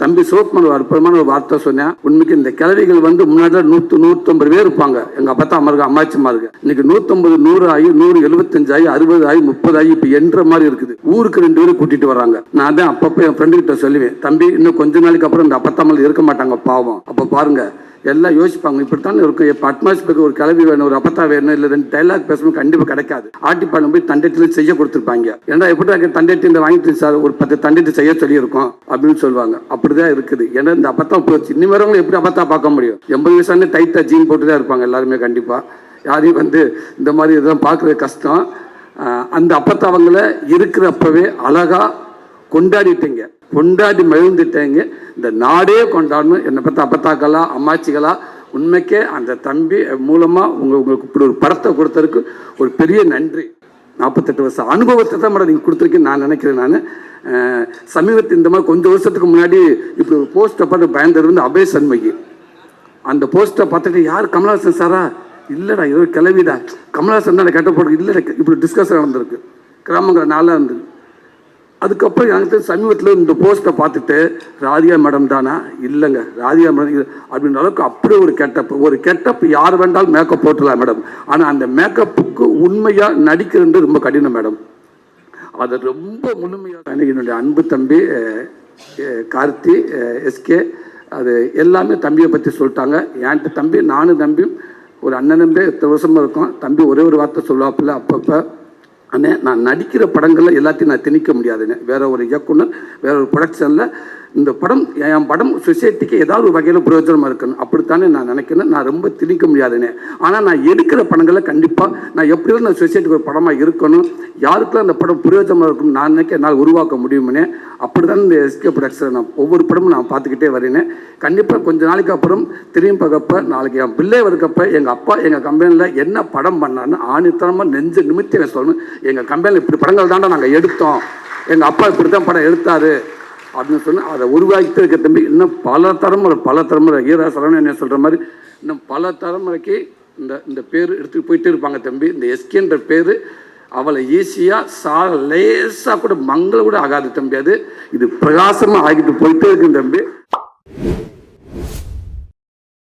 தம்பி சிவகுமார் ஒரு அற்புதமான ஒரு வார்த்தை சொன்னேன். உண்மைக்கு இந்த கிழவிகள் வந்து முன்னாடி 100-150 பேர் இருப்பாங்க. எங்க அப்பா தான் அம்மா அம்மாச்சிமா இருக்கு. இன்னைக்கு 150 100 ஆகி 175 ஆகி 60 ஆகி 30 ஆகி இப்ப என்ற மாதிரி இருக்குது. ஊருக்கு 2 பேரும் கூட்டிட்டு வராங்க. நான் தான் அப்பப்ப என் ஃப்ரெண்டு கிட்ட சொல்லுவேன், தம்பி இன்னும் கொஞ்ச நாளைக்கு அப்புறம் இந்த அப்பத்தாமல் இருக்க மாட்டாங்க பாவம். அப்ப பாருங்க எல்லாம் யோசிப்பாங்க, இப்படித்தானே இருக்கும். இப்போ அட்மாஸ்பியருக்கு ஒரு கிளவி வேணும், ஒரு அப்பத்தா வேணும், இல்லை 2 டைலாக் பேசணும், கண்டிப்பாக கிடைக்காது. ஆட்டிப்பாடம் போய் தண்டத்தில் செய்ய கொடுத்துருப்பாங்க. ஏன்னா எப்படி தண்டட்டி இந்த வாங்கிட்டு சார் ஒரு 10 தண்டட்டி செய்ய சொல்லியிருக்கோம் அப்படின்னு சொல்லுவாங்க. அப்படிதான் இருக்குது. ஏன்னா இந்த அப்பத்தா போச்சு. இன்னி வரவங்க எப்படி அப்பத்தா பார்க்க முடியும்? 80 வயசானே டைட்டாக ஜீன் போட்டு தான் இருப்பாங்க எல்லாருமே. கண்டிப்பாக யாரையும் வந்து இந்த மாதிரி இதெல்லாம் பார்க்குறது கஷ்டம். அந்த அப்பத்தாவங்களை இருக்கிறப்பவே அழகா கொண்டாடிட்டீங்க, கொண்டாடி மகிழ்ந்துட்டேங்க. இந்த நாடே கொண்டாடணும். என்னை பற்றி அப்பத்தாக்களா அம்மாச்சிகளா உண்மைக்கே அந்த தம்பி மூலமாக உங்களுக்கு இப்படி ஒரு படத்தை கொடுத்ததுக்கு ஒரு பெரிய நன்றி. 48 வருஷம் அனுபவத்தை தான் மேடம் நீங்கள் கொடுத்துருக்கீங்க நான் நினைக்கிறேன். நான் சமீபத்தில் இந்த மாதிரி கொஞ்சம் வருஷத்துக்கு முன்னாடி இப்படி ஒரு போஸ்ட்டை பார்த்து பயந்துருந்து அபய் சண்முகி அந்த போஸ்ட்டை பார்த்துட்டு யார் கமலஹாசன் சாரா? இல்லைடா ஏதோ கிளவிடா கமலஹாசன் தான் கேட்ட போட்டு இல்லைடா இப்படி டிஸ்கஷன் நடந்திருக்கு கிராமங்கிற நாளாக இருந்தது. அதுக்கப்புறம் எனக்கு சமீபத்தில் இந்த போஸ்ட்டை பார்த்துட்டு ராதிகா மேடம் தானா? இல்லைங்க ராதிகா மேடம் அப்படின்ற அளவுக்கு அப்படி ஒரு கெட்டப் யார் வேண்டாலும் மேக்கப் போட்டுடலாம் மேடம். ஆனால் அந்த மேக்கப்புக்கு உண்மையாக நடிக்கிறது ரொம்ப கடினம் மேடம். அது ரொம்ப முழுமையாக என்னுடைய அன்பு தம்பி கார்த்தி எஸ்கே அது எல்லாமே தம்பியை பற்றி சொல்லிட்டாங்க. என்கிட்ட தம்பி நானும் தம்பியும் ஒரு அண்ணன் தம்பி 8 வருஷமாக இருக்கும். தம்பி ஒரே ஒரு வார்த்தை சொல்லுவாப்பில்ல அப்பப்போ, அண்ணே நான் நடிக்கிற படங்களில் எல்லாத்தையும் நான் திணிக்க முடியாதுண்ணே. வேற ஒரு இயக்குனர் வேற ஒரு ப்ரொடக்ஷனில் இந்த படம் என் படம் சொசைட்டிக்கு ஏதாவது ஒரு வகையில் பிரயோஜனமாக இருக்கணும் அப்படித்தானே நான் நினைக்கிறேன். நான் ரொம்ப திணிக்க முடியாதுண்ணே. ஆனால் நான் எடுக்கிற படங்களை கண்டிப்பாக நான் எப்படியும் நான் சொசைட்டிக்கு ஒரு படமாக இருக்கணும், யாருக்கெல்லாம் அந்த படம் பிரயோஜனமாக இருக்கணும் நான் நினைக்க என்னால் உருவாக்க முடியுமுன்னே. அப்படி தான் இந்த எஸ்கே ப்ரொடக்ஷனை நான் ஒவ்வொரு படமும் நான் பார்த்துக்கிட்டே வரேனே. கண்டிப்பாக கொஞ்சம் நாளைக்கு அப்புறம் திரும்பி பார்க்கப்ப நாளைக்கு என் பிள்ளை இருக்கப்ப எங்கள் அப்பா எங்கள் கம்பெனியில் என்ன படம் பண்ணான்னு ஆணித்தனமாக நெஞ்சு நிமித்தி சொல்லணும். எங்கள் கம்பெனியில் இப்படி படங்கள் தாண்டா நாங்கள் எடுத்தோம், எங்கள் அப்பா இப்படி தான் படம் எடுத்தார் அப்படின்னு சொன்னால் அதை உருவாக்கிட்டு இருக்க தம்பி. இன்னும் பல தலைமுறை ஈரா சரவணன் என்ன சொல்கிற மாதிரி இன்னும் பல தலைமுறைக்கு இந்த பேர் எடுத்துகிட்டு போயிட்டே இருப்பாங்க தம்பி. இந்த எஸ்கேன்ற பேர் அவளை ஈஸியாக லேசாக கூட மங்கள கூட ஆகாது தம்பி. அது இது பிரகாசமாக ஆகிட்டு போயிட்டே இருக்கு தம்பி.